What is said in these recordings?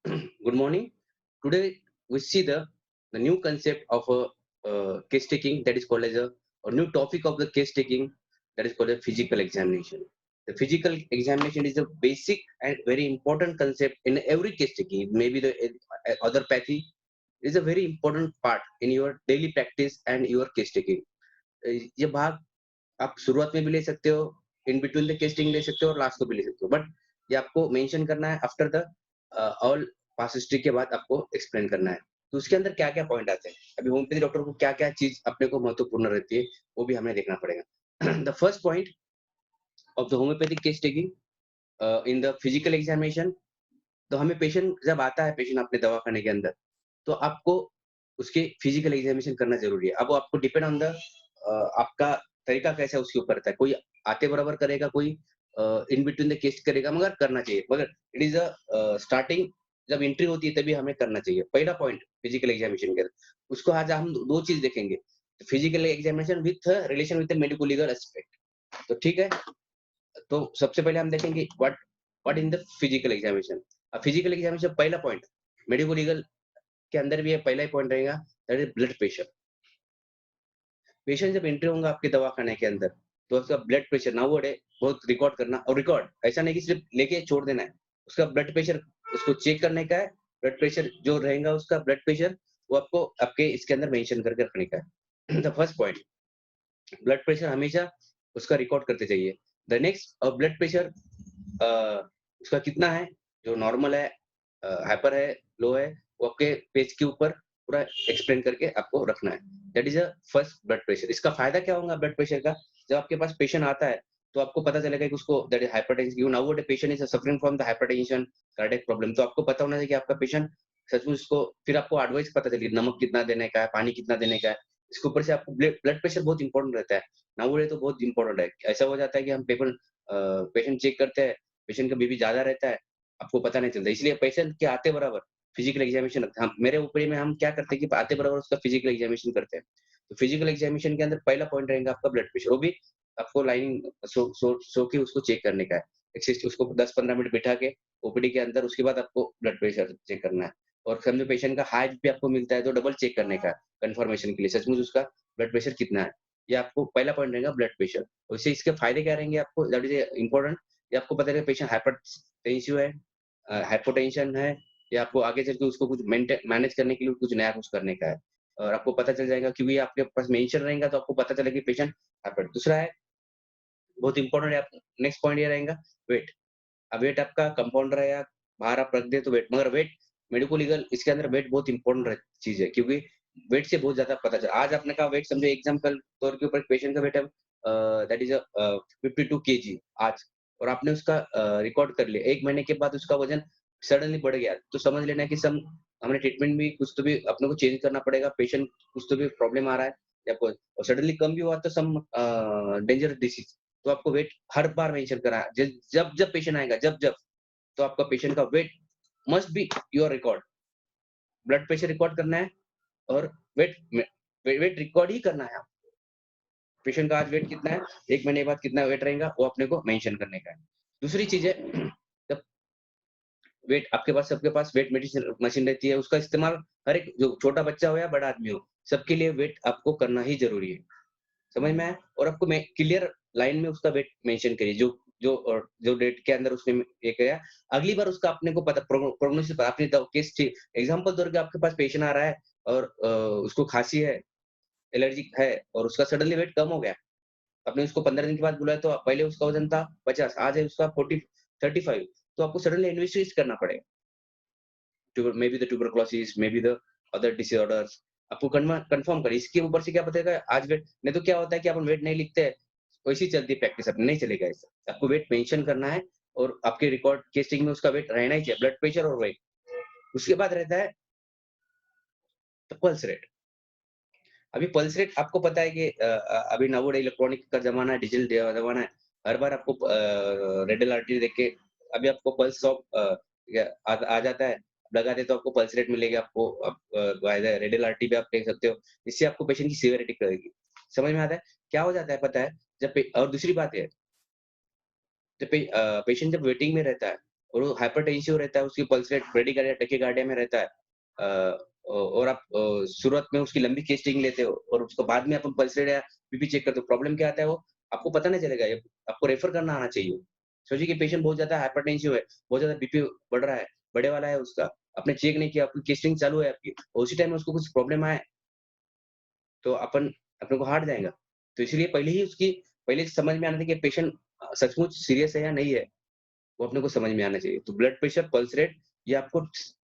Good morning. Today we see the new concept of a case taking, that is called as a new topic of the case taking, that is called a physical examination. The physical examination is a basic and very important concept in every case taking. Maybe the other pathy is a very important part in your daily practice and your case taking. ये भाग आप शुरुआत में भी ले सकते हो, in between the casting ले सकते हो और लास्ट को भी ले सकते हो, बट ये आपको मेंशन करना है after the all pass history के बाद आपको एक्सप्लेन करना है। तो उसके अंदर क्या-क्या पॉइंट आते हैं? अभी होम्योपैथी डॉक्टर को क्या-क्या चीज़ अपने को महत्वपूर्ण रहती है, वो भी हमें देखना पड़ेगा। The first point of the homeopathic case taking in the physical examination, तो हमें पेशेंट जब आता है, पेशेंट अपने दवाखाने के अंदर, तो आपको उसके फिजिकल एग्जामिनेशन करना ज़रूरी है। अब वो आपको डिपेंड ऑन द आपका तरीका कैसा है उसके ऊपर रहता है। कोई आते बराबर करेगा, कोई इन बिटवीन द केस करेगा, मगर करना चाहिए। मगर इट इज़ स्टार्टिंग जब एंट्री होती है तभी हमें करना चाहिए। पहला पॉइंट फिजिकल एग्जामिनेशन के अंदर, उसको आज हम 2 चीज़ देखेंगे। Physical examination with relation with the medico legal aspect. तो ठीक है, तो सबसे पहले हम देखेंगे what what in the physical examination. Physical examination पहला पॉइंट मेडिको लीगल के अंदर भी ये पहला ही पॉइंट रहेगा, that is blood pressure. Patient जब एंट्री होगा आपके दवाखाने के अंदर, तो उसका ब्लड प्रेशर नाउअडे बहुत रिकॉर्ड करना, और रिकॉर्ड ऐसा नहीं कि सिर्फ लेके छोड़ देना है। उसका ब्लड प्रेशर उसको चेक करने का है। ब्लड प्रेशर जो रहेगा उसका ब्लड प्रेशर, वो आपको आपके इसके अंदर मेंशन करके रखने का है। The first point, blood pressure हमेशा उसका रिकॉर्ड करते जाइए। द नेक्स्ट ब्लड प्रेशर उसका कितना है, जो नॉर्मल है, हाइपर है, लो है, वो आपके पेज के ऊपर पूरा एक्सप्लेन करके आपको रखना है। That is a first blood pressure. इसका फायदा क्या होगा ब्लड प्रेशर का? जब आपके पास पेशेंट आता है, तो आपको पता चलेगा कि उसको that is hypertension. You now patient is suffering from the hypertension, cardiac problem, तो आपको पता होना चाहिए कि आपका पेशेंट सचमुच उसको, फिर आपको एडवाइस पता चलेगी नमक कितना देने का है, पानी कितना देने का है। इसके ऊपर से आपको ब्लड प्रेशर बहुत इंपॉर्टेंट रहता है। नाउ तो बहुत इंपॉर्टेंट है। ऐसा हो जाता है कि हम पेशेंट चेक करते हैं, पेशेंट का बीपी ज्यादा रहता है, आपको पता नहीं चलता। इसलिए पेशेंट के आते बराबर फिजिकल एग्जामिनेशन हम मेरे ऊपर में हम क्या करते हैं कि आते बराबर उसका फिजिकल एग्जामिनेशन करते हैं। तो फिजिकल एग्जामिनेशन के अंदर पहला पॉइंट रहेगा आपका ब्लड प्रेशर। वो भी आपको लाइन सो के उसको चेक करने का है। उसको 10-15 मिनट बिठा के ओपीडी के अंदर, उसके बाद आपको ब्लड प्रेशर चेक करना है। और समझो पेशेंट का हाई बीपी आपको मिलता है, तो डबल चेक करने का कंफर्मेशन के लिए सचमुच उसका ब्लड प्रेशर कितना है। ये आपको पहला पॉइंट रहेगा ब्लड प्रेशर। उससे इसके फायदे क्या रहेंगे आपको, दैट इज इंपॉर्टेंट। ये आपको पता है पेशेंट हाइपरटेंसिव है, हाइपोटेंशन है, या आपको आगे चल के उसको कुछ मैनेज करने के लिए कुछ नया कुछ करने का है। और आपको पता चल जाएगा, क्योंकि ये आपके पास मेंशन रहेगा, तो आपको पता चलेगा कि पेशेंट हाइपर। दूसरा है, बहुत इंपॉर्टेंट है, आप नेक्स्ट पॉइंट ये रहेगा वेट। अब वेट आपका कंपाउंडर है या बाहर आप रख दे तो वेट, मगर वेट मेडिको लीगल इसके अंदर वेट बहुत इंपॉर्टेंट चीज है, क्योंकि वेट से बहुत ज्यादा पता चला। आज आपने कहा वेट, समझो एग्जाम्पल तौर के ऊपर पेशेंट का वेट है दैट इज 52 kg आज, और आपने उसका रिकॉर्ड कर लिया। 1 महीने के बाद उसका वजन सडनली बढ़ गया, तो समझ लेना कि सम हमने ट्रीटमेंट भी कुछ तो भी अपने को चेंज करना पड़ेगा। पेशेंट कुछ तो भी प्रॉब्लम आ रहा है, या कोई और सडनली कम भी हुआ तो सम डेंजरस डिसीज। तो आपको वेट हर बार मेंशन करा है। जब जब पेशेंट आएगा, जब जब, तो आपका पेशेंट का weight must be your record. Blood pressure record करना है, और वेट वेट रिकॉर्ड ही करना है। पेशेंट का आज वेट कितना है, 1 महीने बाद कितना वेट रहेगा, वो अपने को मेंशन करने का है। दूसरी चीज है, जब वेट आपके पास, सबके पास वेट मेडिसिन मशीन रहती है, उसका इस्तेमाल हर एक, जो छोटा बच्चा हो या बड़ा आदमी हो, सबके लिए वेट आपको करना ही जरूरी है। समझ में आया? और आपको क्लियर लाइन में उसका वेट मेंशन करिए, जो डेट के अंदर उसने ये किया। अगली बार उसका अपने को पता प्रोग्नोसिस, आपने केस एग्जांपल तौर पे आपके पास पेशेंट आ रहा है और उसको खांसी है, एलर्जिक है, और उसका सडनली वेट कम हो गया। आपने उसको 15 दिन के बाद बुलाया, तो पहले उसका वजन था 50, आज है उसका 40 35, तो आपको सडनली इन्वेस्टिगेट करना पड़ेगा। May be the tuberculosis, may be the other disorders, आपको कंफर्म करें। इसके ऊपर से क्या बताएगा आज वेट, नहीं तो क्या होता है कि अपन वेट नहीं लिखते हैं, वैसी चलती है प्रैक्टिस, अपनी नहीं चलेगा ऐसा। आपको वेट मेंशन करना है, और आपके रिकॉर्ड केसिंग में उसका वेट रहना ही चाहिए, ब्लड प्रेशर और वेट। उसके बाद रहता है पल्स रेट। अभी पल्स रेट आपको पता है कि अभी नवोडे इलेक्ट्रॉनिक का जमाना है, डिजिटल जमाना है। हर बार आपको रेड एलर्टी देख के अभी आपको पल्स आ जाता है, लगाते तो आपको पल्स रेट मिलेगी, आपको रेड एलर्टी भी आप देख सकते हो। इससे आपको पेशेंट की सीवियरिटी करेगी। समझ में आता है? क्या हो जाता है पता है? और दूसरी बात है, जब पेशेंट जब वेटिंग में रहता है, और वो हाइपरटेंसिव रहता है, उसकी पल्स रेट ब्रेडिकार्डिया टैकीकार्डिया में रहता है। और आप शुरुआत में उसकी लंबी केस टेकिंग लेते हो और उसको बाद में अपन पल्स रेट या बीपी चेक करते हो, प्रॉब्लम क्या आता है वो आपको पता नहीं चलेगा, ये आपको रेफर करना आना चाहिए। सोचिए कि पेशेंट बहुत ज़्यादा हाइपरटेंसिव है, बहुत ज़्यादा बीपी बढ़ रहा है, बढ़े वाला है उसका, आपने चेक नहीं किया, आपकी केस टेकिंग चालू है आपकी, और उसी टाइम में उसको कुछ प्रॉब्लम आए, तो अपन अपने को हार्ट जाएगा। तो इसलिए पहले समझ में आना चाहिए कि पेशेंट सचमुच सीरियस है या नहीं है, वो अपने को समझ में आना चाहिए। तो ब्लड प्रेशर, पल्स रेट ये आपको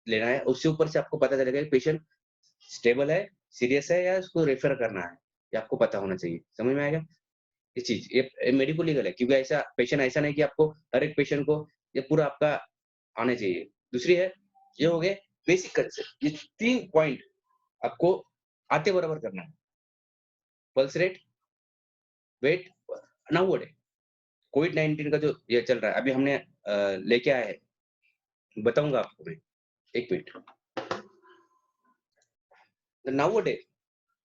लेना है, उससे ऊपर से आपको पता चलेगा कि पेशेंट स्टेबल है, सीरियस है या उसको रेफर करना है, ये आपको पता होना चाहिए। समझ में आएगा? ये चीज़ ये मेडिको लीगल है, क्योंकि ऐसा पेशेंट ऐसा नहीं कि आपको हर एक पेशेंट को ये पूरा आपका आना चाहिए। दूसरी है, ये हो गए बेसिक कंसेप्ट, ये 3 पॉइंट आपको आते बराबर करना है। Pulse rate, weight, now what है? कोविड-19 का जो ये चल रहा है, अभी हमने लेके आए हैं, बताऊँगा आपको मैं, 1 minute. The nowadays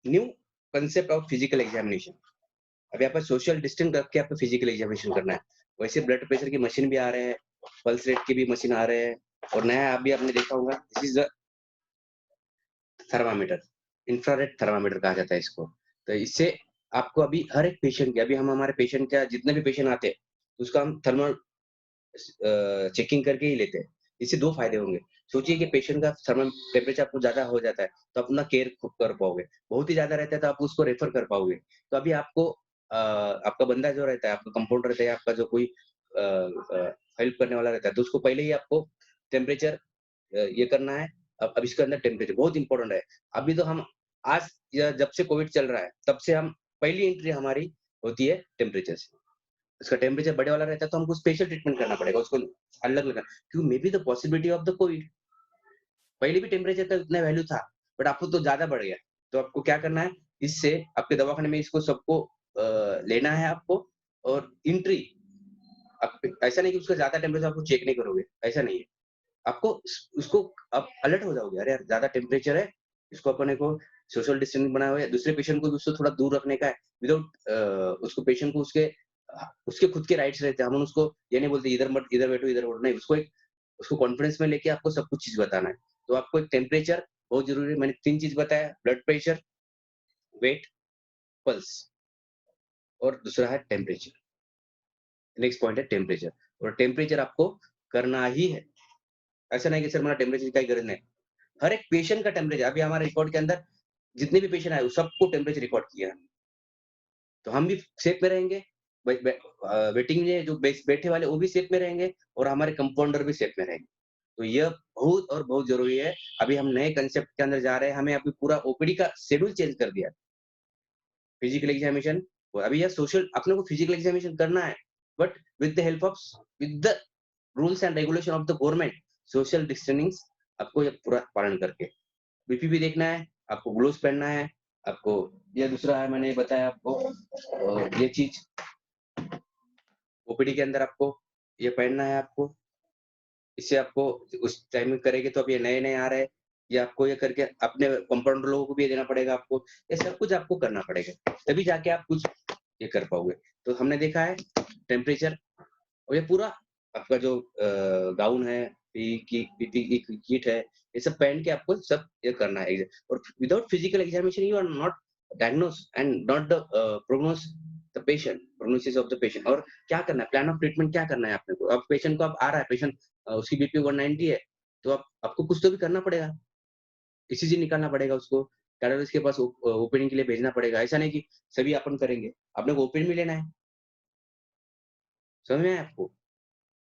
new concept of physical examination, अभी आपको सोशल डिस्टेंस रख के आपको फिजिकल एग्जामिनेशन करना है। वैसे ब्लड प्रेशर की मशीन भी आ रहे हैं, पल्स रेट की भी मशीन आ रहे हैं, और नया अभी आपने देखा होगा, this is the thermometer, infrared thermometer कहा जाता है इसको। तो इससे आपको अभी हर एक पेशेंट के, अभी हम हमारे पेशेंट का जितने भी पेशेंट आते हैं, उसका हम थर्मल चेकिंग करके ही लेते हैं। इससे 2 फ़ायदे होंगे। सोचिए कि पेशेंट का थर्मल टेम्परेचर आपको ज़्यादा हो जाता है, तो अपना केयर खुद कर पाओगे। बहुत ही ज़्यादा रहता है, तो आप उसको रेफ़र कर पाओगे। तो अभी आपको आपका बंदा जो रहता है, आपका कंपाउंडर रहता है, आपका जो कोई हेल्प करने वाला रहता है, तो उसको पहले ही आपको टेम्परेचर ये करना है। अब इसके अंदर टेम्परेचर बहुत इम्पोर्टेंट है। अभी तो हम आज या जब से कोविड चल रहा है, तब से हम पहली एंट्री हमारी होती है टेम्परेचर से। उसका टेम्परेचर बढ़े वाला रहता है, तो हमको स्पेशल ट्रीटमेंट करना पड़ेगा, उसको अलग लगा, क्योंकि may be the possibility of the Covid, पहले भी टेम्परेचर का उतना वैल्यू था, बट आपको तो ज़्यादा बढ़ गया। तो आपको क्या करना है, इससे आपके दवाखाने में इसको सबको लेना है आपको, और एंट्री आप ऐसा नहीं कि उसका ज़्यादा टेम्परेचर आपको चेक नहीं करोगे, ऐसा नहीं है। आपको उसको आप अलर्ट हो जाओगे, अरे यार ज़्यादा टेम्परेचर है, इसको अपने को सोशल डिस्टेंसिंग बनाए हुए है, दूसरे पेशेंट को भी उससे थोड़ा दूर रखने का है, विदाउट उसको पेशेंट को उसके खुद के राइट्स रहते हैं, हम उसको ये नहीं बोलते इधर मत, इधर बैठो, इधर बैठो, नहीं, उसको कॉन्फिडेंस में लेके आपको सब कुछ चीज़ बताना है। तो आपको एक टेम्परेचर बहुत ज़रूरी है, मैंने 3 चीज़ बताया, ब्लड प्रेशर, वेट, पल्स, और दूसरा है टेम्परेचर। नेक्स्ट पॉइंट है टेम्परेचर, और टेम्परेचर आपको करना ही है। ऐसा नहीं कि सर मला टेम्परेचर की काही गरज नहीं। हर एक पेशेंट का टेम्परेचर, अभी हमारे रिकॉर्ड के अंदर जितने भी पेशेंट आए, वो सबको टेम्परेचर रिकॉर्ड किया है। तो हम भी सेफ में रहेंगे, वेटिंग में जो बैठे वाले वो भी सेफ में रहेंगे, और हमारे कंपाउंडर भी सेफ में रहेंगे। तो यह बहुत और बहुत ज़रूरी है। अभी हम नए कांसेप्ट के अंदर जा रहे हैं, हमें अभी पूरा ओपीडी का शेड्यूल चेंज कर दिया है। फिजिकल एग्जामिनेशन, और अभी यह सोशल अपने को फिजिकल एग्जामिनेशन करना है, but with the rules and regulation of the government, social distancing आपको ये पूरा पालन करके। बीपी भी देखना है, आपको ग्लोव्स पहनना है, आपको ये दूसरा है मैंने बताया आपको, ये चीज़ ओपीडी के अंदर आपको ये पहनना है आपको। इससे आपको उस टाइम में करेंगे, तो अब ये नए-नए आ रहे हैं, ये आपको ये करके अपने कंपाउंडर लोगों को भी ये देना पड़ेगा आपको। ये सब कुछ आपको करना पड़ेगा, तभी जाके आप कुछ ये कर पाओगे। तो हमने देखा है टेम्परेचर, और ये पूरा आपका जो गाउन है, पीपीई की किट है, ये सब पहन के आपको सब ये करना है। और without physical examination you are not diagnose and not the prognose the patient, prognosis of the patient. और क्या करना है, प्लान ऑफ ट्रीटमेंट क्या करना है आपने को। अब पेशेंट को अब आ रहा है, पेशेंट उसकी बीपी 190 है, तो आपको कुछ तो भी करना पड़ेगा, ईसीजी निकालना पड़ेगा उसको, कार्डियोलॉजिस्ट के पास ओपीडी के लिए भेजना पड़ेगा। ऐसा नहीं कि सभी अपन करेंगे, अपने को ओपीडी में लेना है। समझ में आया आपको?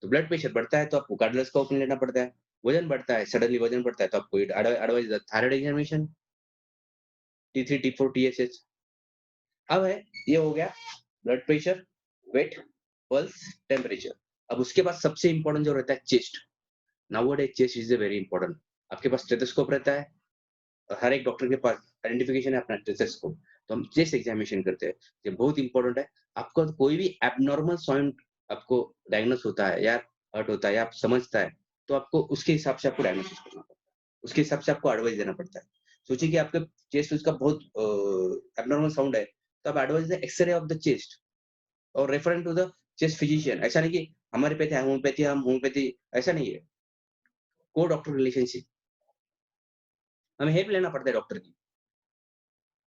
तो ब्लड प्रेशर बढ़ता है, तो आपको कार्डियोलॉजिस्ट का ओपिनियन लेना पड़ता है। वज़न बढ़ता है, सडनली वज़न बढ़ता है, तो आपको advice thyroid examination, T3, T4, TSH। अब है, ये हो गया blood pressure, weight, pulse, temperature. अब उसके बाद सबसे इम्पोर्टेंट जो रहता है chest. Nowadays chest is a very important. आपके पास स्टेथोस्कोप रहता है, और हर एक डॉक्टर के पास आइडेंटिफिकेशन है अपना स्टेथोस्कोप। तो हम चेस्ट एग्जामिनेशन करते हैं। ये बहुत इम्पोर्टेंट है। आपको कोई भी एब्नॉर्मल साउंड आपको डायग्नोस होता है, या हर्ट होता है, या आप समझता है, तो आपको उसके हिसाब से आपको डायग्नोसिस करना पड़ता है। उसके हिसाब से आपको एडवाइस देना पड़ता है। सोचिए कि आपके चेस्ट उसका बहुत एब्नॉर्मल साउंड है, तो आप एडवाइस दें एक्स-रे ऑफ द चेस्ट, और referent to the chest physician. ऐसा नहीं कि हमारे पे थे होम्योपैथी, हम होम्योपैथी ऐसा नहीं है। को डॉक्टर रिलेशनशिप, हमें हेल्प लेना पड़ता है डॉक्टर की।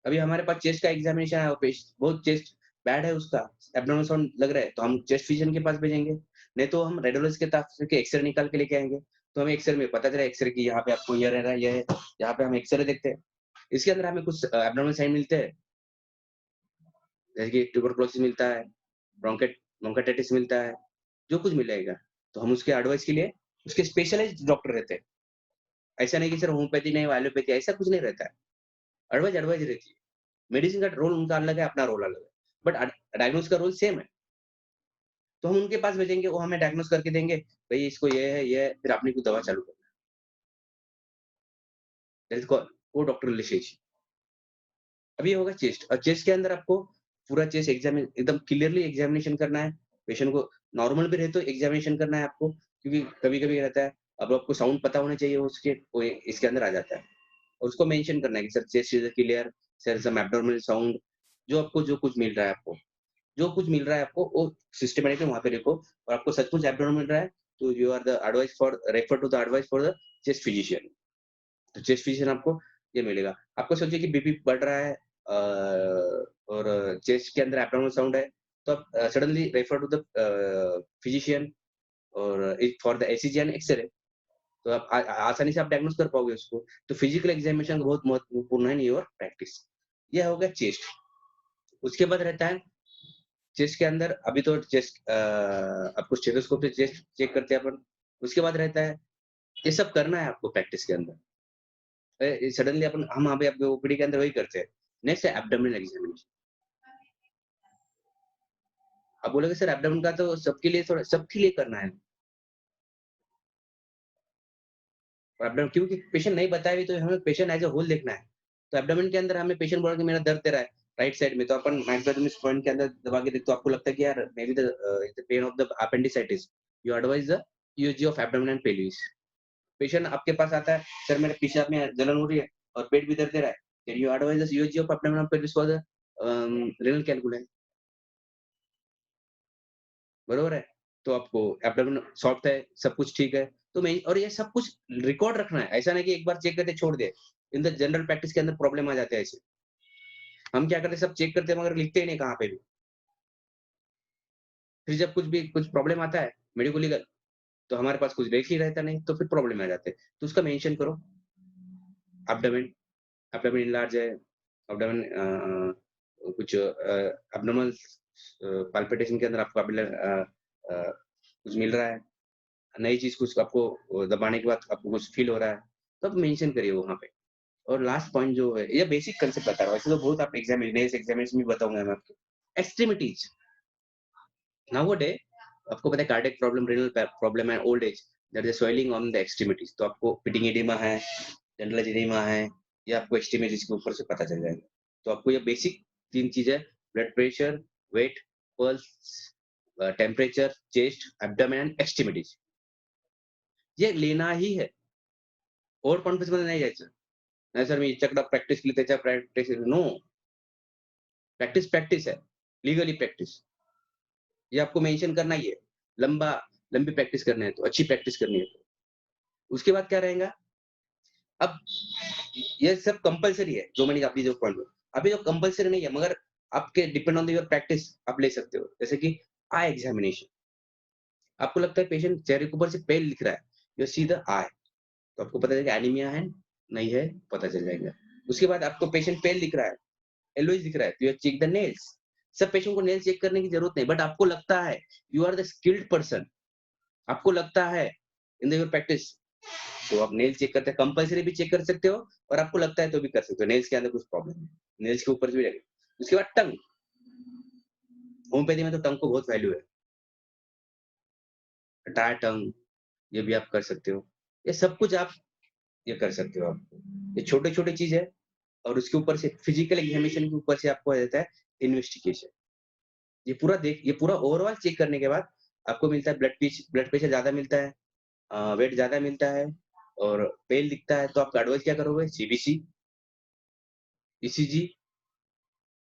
अभी हमारे पास चेस्ट का एग्जामिनेशन है और बहुत चेस्ट बैड है उसका, एब्डोमिनल साउंड लग रहा है, तो हम चेस्ट फिजिशियन के पास भेजेंगे। नहीं तो हम रेडियोलॉजिस्ट के पास के एक्सरे निकाल के लेके आएँगे। तो हमें एक्सरे में पता चला एक्सरे की यहाँ पे आपको ये रह रहा है, ये है। यहाँ पे हम एक्सरे देखते हैं। इसके अंदर हमें कुछ एब्डोमिनल साइन मिलते हैं, जैसे कि ट्यूबरकुलोसिस मिलता है, ब्रोंकाइटिस मिलता है, जो कुछ मिलेगा। तो हम उसके एडवाइस के लिए उसके स्पेशलाइज़्ड डॉक्टर रहते हैं। ऐसा नहीं कि सिर्फ होम्योपैथी नहीं, एलोपैथी ऐसा कुछ नहीं रहता है। एडवाइस एडवाइस रहती है। मेडिसिन का रोल उनका अलग है, अपना रोल अलग है। बट डायग्नोज का रोल सेम है। तो हम उनके पास भेजेंगे, वो हमें डायग्नोज करके देंगे, भई इसको ये है, फिर आपने कुछ दवा चालू करना है। दैट इज़ कॉल्ड को डॉक्टर रिलेशनशिप। अब ये होगा चेस्ट और चेस्ट के अंदर आपको पूरा चेस्ट एकदम क्लियरली एग्जामिनेशन करना है। पेशेंट को नॉर्मल भी रहे तो एग्जामिनेशन करना है आपको, क्योंकि कभी-कभी रहता है, अब आपको साउंड पता होना चाहिए उसके, वो इसके अंदर आ जाता है। और उसको मेंशन करना है कि sir chest is clear, sir some abdominal sound, जो कुछ मिल रहा है आपको। जो कुछ मिल रहा है आपको वो सिस्टमैटिकली वहाँ पे लिखो, और आपको सचमुच एब्डोमेन मिल रहा है, तो you are the advice for refer to the advice for the chest physician. तो चेस्ट फिजिशियन आपको ये मिलेगा। आपको सोचिए कि बीपी बढ़ रहा है और चेस्ट के अंदर एब्डोमिनल साउंड है, तो आप suddenly refer to the physician और for the ECG and x ray. तो आप आसानी से आप डायग्नोज कर पाओगे उसको। तो फिजिकल एग्जामिनेशन बहुत महत्वपूर्ण है इन योर प्रैक्टिस। ये हो गया चेस्ट। उसके बाद रहता है चेस्ट के अंदर, अभी तो आपको स्टेथोस्कोप से चेस्ट चेक करते हैं अपन। उसके बाद रहता है, ये सब करना है आपको प्रैक्टिस के अंदर। सडनली अपन हम अभी आपके ओपीडी के अंदर वही करते हैं। नेक्स्ट है एब्डोमिनल एग्जामिनेशन। आप बोलोगे सर एब्डोमेन का तो सबके लिए करना है। एब्डोमेन क्योंकि पेशेंट नहीं बताए भी तो हमें पेशेंट एज़ अ होल देखना है। तो एब्डोमेन के अंदर हमें पेशेंट बोला कि मेरा दर्द दे रहा है, राइट साइड में, तो अपन मैक्रोडर्मिस पॉइंट के अंदर दबा के देखते तो आपको लगता है कि यार may be the pain of the appendicitis. You advice the EOG of abdomen and pelvis. Patient आपके पास आता है, सर मेरे पेशाब में जलन हो रही है और पेट भी दर्द दे रहा है। Can you advice the USG of abdomen and pelvis for the renal calculi, बरोबर है? तो आपको एब्डोमेन सॉफ्ट है, सब कुछ ठीक है। तो मैं और ये सब कुछ रिकॉर्ड रखना है। ऐसा नहीं कि एक बार चेक करके छोड़ दिए। इन द जनरल प्रैक्टिस के अंदर प्रॉब्लम आ जाते हैं ऐसे। हम क्या करते हैं, सब चेक करते हैं मगर लिखते ही नहीं कहाँ पे भी। फिर जब कुछ प्रॉब्लम आता है मेडिको लीगल, तो हमारे पास कुछ देख ही रहता नहीं, तो फिर प्रॉब्लम आ जाते हैं। तो उसका मेंशन करो, एब्डोमेन एब्डोमेन इनलार्ज है, एब्डोमेन कुछ एब्नॉर्मल पाल्पिटेशन के अंदर आपको कुछ मिल रहा है, नई चीज़ कुछ आपको दबाने के बाद आपको कुछ फ़ील हो रहा है, तो आप मेंशन करिए वहाँ पे। और लास्ट पॉइंट जो है, ये बेसिक कांसेप्ट बता रहा हूँ, ऐसे तो बहुत आप एग्जामिनेशन में बताऊँगा मैं आपको। एक्सट्रीमिटीज़, नाउ अ डे आपको पता है cardiac problem, renal problem and old age, there is swelling on the extremities, तो आपको पिटिंग एडिमा है, जनरल एडिमा है, ये आपको एक्सट्रीमिटीज़ के ऊपर से पता चल जाएगा। तो आपको ये बेसिक 3 चीज़ है, blood pressure, weight, pulse, temperature, chest, abdomen and extremities, ये लेना ही है, ओव्हर कॉन्फिडन्स मध्ये नाही जायचं. नाही सर मी याच्याकडे प्रॅक्टिस केली, त्याच्या प्रॅक्टिस नो, प्रैक्टिस प्रैक्टिस है, लीगली प्रैक्टिस। ये आपको मेंशन करना ही है। लंबा लंबी प्रैक्टिस करनी है तो, अच्छी प्रैक्टिस करनी है तो। उसके बाद क्या रहेगा, अब ये सब कंपल्सरी है, जो मैंने अभी जो पॉइंट बोला। अभी जो कंपल्सरी नहीं है, मगर आपके डिपेंड ऑन योर प्रैक्टिस आप ले सकते हो। जैसे कि आई एग्जामिनेशन, आपको लगता है पेशेंट चेहरे के ऊपर से पेल लिख रहा है, यू सी द आई, तो आपको पता चलेगा एनीमिया है, नहीं है, पता चल जाएगा। उसके बाद आपको पेशेंट पेल दिख रहा है, येलोइश दिख रहा है, तो यू चेक द नेल्स। सब पेशेंट को नेल्स चेक करने की जरूरत नहीं, बट आपको लगता है, you are the skilled person, आपको लगता है इन द योर प्रैक्टिस, तो आप नेल चेक करते हैं, कंपल्सरी भी चेक कर सकते हो, और आपको लगता है तो भी कर सकते हो, नेल्स के अंदर कुछ प्रॉब्लम है, नेल्स के ऊपर भी लगेगा। उसके बाद टंग, होम्योपैथी में तो टंग को बहुत वैल्यू है, टायर टंग, ये भी आप कर सकते हो। ये सब कुछ आप ये कर सकते हो आप। ये छोटे-छोटे चीज़ है, और उसके ऊपर से फिजिकल एग्जामिनेशन के ऊपर से आपको आ जाता है इन्वेस्टिगेशन। ये पूरा ओवरऑल चेक करने के बाद आपको मिलता है ब्लड प्रेशर ज़्यादा मिलता है, वेट ज़्यादा मिलता है और पेल दिखता है, तो आप एडवाइस क्या करोगे? सीबीसी, ईसीजी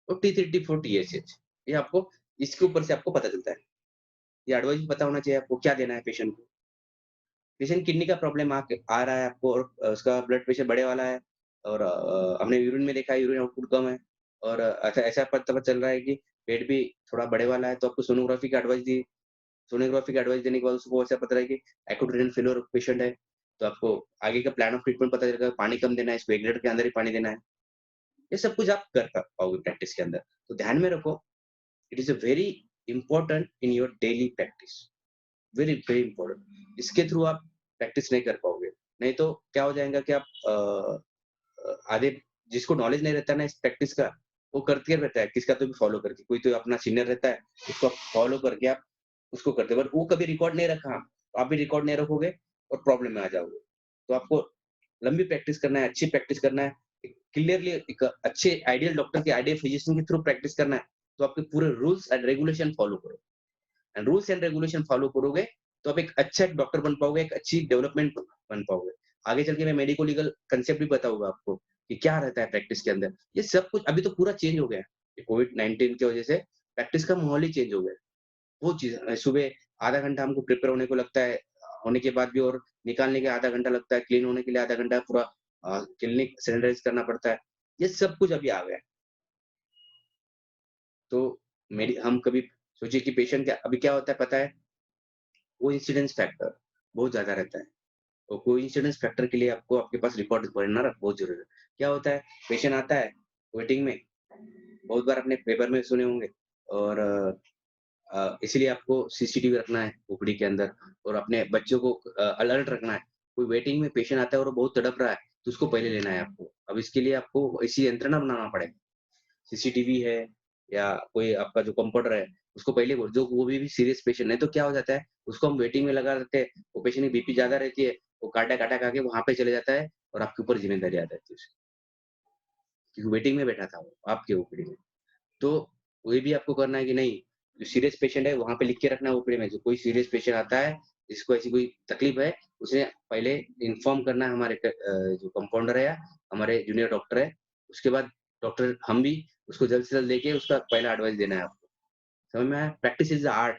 और T3, T4, TSH, ये आपको इसके ऊपर से आपको पता चलता है। ये एडवाइस भी पता होना चाहिए आपको क्या देना है पेशेंट को। पेशेंट किडनी का प्रॉब्लम आ रहा है आपको और उसका ब्लड प्रेशर बढ़े वाला है और हमने यूरिन में देखा है यूरिन आउटपुट कम है और ऐसा ऐसा पता चल रहा है कि पेट भी थोड़ा बढ़े वाला है, तो आपको सोनोग्राफी की एडवाइस दी। सोनोग्राफी की एडवाइस देने के बाद उसको ऐसा पता है कि एक्यूट रीनल फेल्योर पेशेंट है, तो आपको आगे का प्लान ऑफ ट्रीटमेंट पता चलेगा, पानी कम देना है, इसको 1 लीटर के अंदर ही पानी देना है। ये सब कुछ आप कर पाओगे प्रैक्टिस के अंदर। तो ध्यान में रखो, it is a very important in your daily practice, very, very important. इसके थ्रू आप प्रैक्टिस नहीं कर पाओगे। नहीं तो क्या हो जाएगा कि आप आधे जिसको नॉलेज नहीं रहता है ना इस प्रैक्टिस का, वो करते रहता है, किसका तो भी फॉलो करके। कोई तो अपना सीनियर रहता है, उसको आप फॉलो करके आप उसको करते हो, बट वो कभी रिकॉर्ड नहीं रखा, तो आप भी रिकॉर्ड नहीं रखोगे और प्रॉब्लम में आ जाओगे। तो आपको लंबी प्रैक्टिस करना है, अच्छी प्रैक्टिस करना है, क्लियरली एक अच्छे आइडियल डॉक्टर के, आइडियल फिजिशियन के थ्रू प्रैक्टिस करना है, तो आपके पूरे रूल्स एंड रेगुलेशन फॉलो करो। And rules and regulation follow करोगे, तो आप एक अच्छा डॉक्टर बन पाओगे, एक अच्छी डेवलपमेंट बन पाओगे। आगे चल के मैं मेडिको लीगल कांसेप्ट भी बताऊँगा आपको, कि क्या रहता है प्रैक्टिस के अंदर। ये सब कुछ अभी तो पूरा चेंज हो गया है। ये कोविड-19 की वजह से प्रैक्टिस का माहौल ही चेंज हो गया है। वो चीज़ सुबह आधा घंटा हमको प्रिपेयर होने को लगता है, होने के बाद भी और निकालने के आधा घंटा लगता है, क्लीन होने के लिए आधा घंटा पूरा क्लिनिक सैनिटाइज़ करना पड़ता है। ये सब कुछ अभी आ गया है। तो मेरी हम कभी सोचिए कि पेशेंट क्या अभी क्या होता है पता है? कोइंसिडेंस फैक्टर बहुत ज़्यादा रहता है। तो कोइंसिडेंस फैक्टर के लिए आपको आपके पास रिकॉर्ड बनना ना बहुत ज़रूरी है। क्या होता है, पेशेंट आता है वेटिंग में, बहुत बार आपने पेपर में सुने होंगे और इसीलिए आपको सीसीटीवी रखना है ओपीडी के अंदर और अपने बच्चों को अलर्ट रखना है। कोई वेटिंग में पेशेंट आता है और वो बहुत तड़प रहा है, तो उसको पहले लेना है आपको। अब इसके लिए आपको ऐसी यंत्रणा बनाना पड़ेगा। सीसीटीवी है या कोई आपका जो कंपाउंडर है, उसको पहले बोल जो वो भी सीरियस पेशेंट है, तो क्या हो जाता है, उसको हम वेटिंग में लगा देते हैं, वो पेशेंट की बीपी ज़्यादा रहती है, वो काटा-काटा खा के वहाँ पे चले जाता है और आपके ऊपर ज़िम्मेदारी आ जाती है उसकी, क्योंकि वेटिंग में बैठा था वो, आपके ओपीडी में। तो ये भी आपको करना है कि नहीं, जो सीरियस पेशेंट है वहाँ पे लिख के रखना है ओपीडी में, जो कोई सीरियस पेशेंट आता है, जिसको ऐसी कोई तकलीफ है, उसे पहले इन्फॉर्म करना है हमारे जो कंपाउंडर है या हमारे जूनियर डॉक्टर है। उसके बाद डॉक्टर हम भी उसको जल्द से जल्द लेके उसका पहला एडवाइस देना है आपको। समझ में आया? Practice is the art.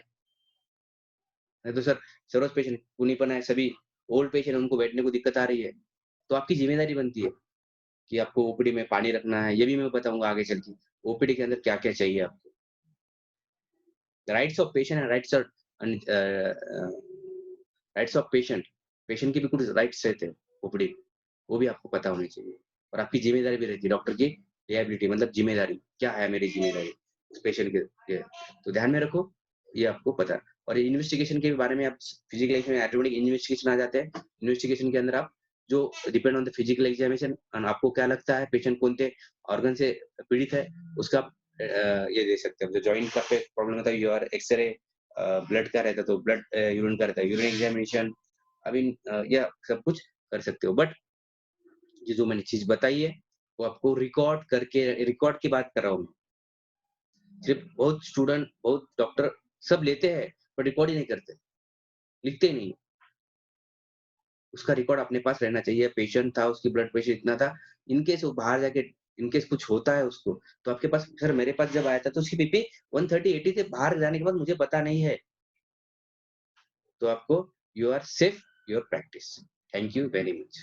नहीं तो सर सर्वोस पेशेंट कुनीपन है, सभी ओल्ड पेशेंट उनको बैठने को दिक्कत आ रही है, तो आपकी ज़िम्मेदारी बनती है कि आपको ओपीडी में पानी रखना है, ये भी मैं बताऊँगा आगे चल के। ओपीडी के अंदर क्या-क्या चाहिए आपको। Rights of patient and rights और राइट्स ऑफ पेशेंट, पेशेंट के भी कुछ राइट्स रहते हैं ओपीडी, वो भी आपको पता होनी चाहिए और आपकी ज़िम्मेदारी भी रहती है डॉक्टर की रिहैबिलिटी मतलब ज़िम्मेदारी, क्या है मेरी ज़िम्मेदारी उस पेशेंट के तो ध्यान में रखो, ये आपको पता है। और इन्वेस्टिगेशन के बारे में आप फिजिकल में ऑटोमेटिक इन्वेस्टिगेशन आ जाते हैं। इन्वेस्टिगेशन के अंदर आप जो depend on the physical examination आपको क्या लगता है पेशेंट कौन-से ऑर्गन से पीड़ित है, उसका ये दे सकते हैं। जो जॉइंट का पे प्रॉब्लम होता है यूआर एक्स-रे ब्लड का रहता है तो ब्लड यूरिन का रहता है, यूरिन एग्जामिनेशन आई मीन या सब कुछ कर सकते हो। बट ये जो मैंने चीज़ बताई है, वो आपको रिकॉर्ड की बात कर रहा हूँ मैं। सिर्फ़ बहुत स्टूडेंट, बहुत डॉक्टर सब लेते हैं, पर रिकॉर्ड ही नहीं करते, लिखते ही नहीं। उसका रिकॉर्ड अपने पास रहना चाहिए, पेशेंट था, उसकी ब्लड प्रेशर इतना था, इन केस वो बाहर जाके इन केस कुछ होता है उसको, तो आपके पास सर मेरे पास जब आया था तो उसकी बीपी 130-80 से बाहर जाने के बाद मुझे पता नहीं है। तो आपको you are safe your practice. Thank you very much.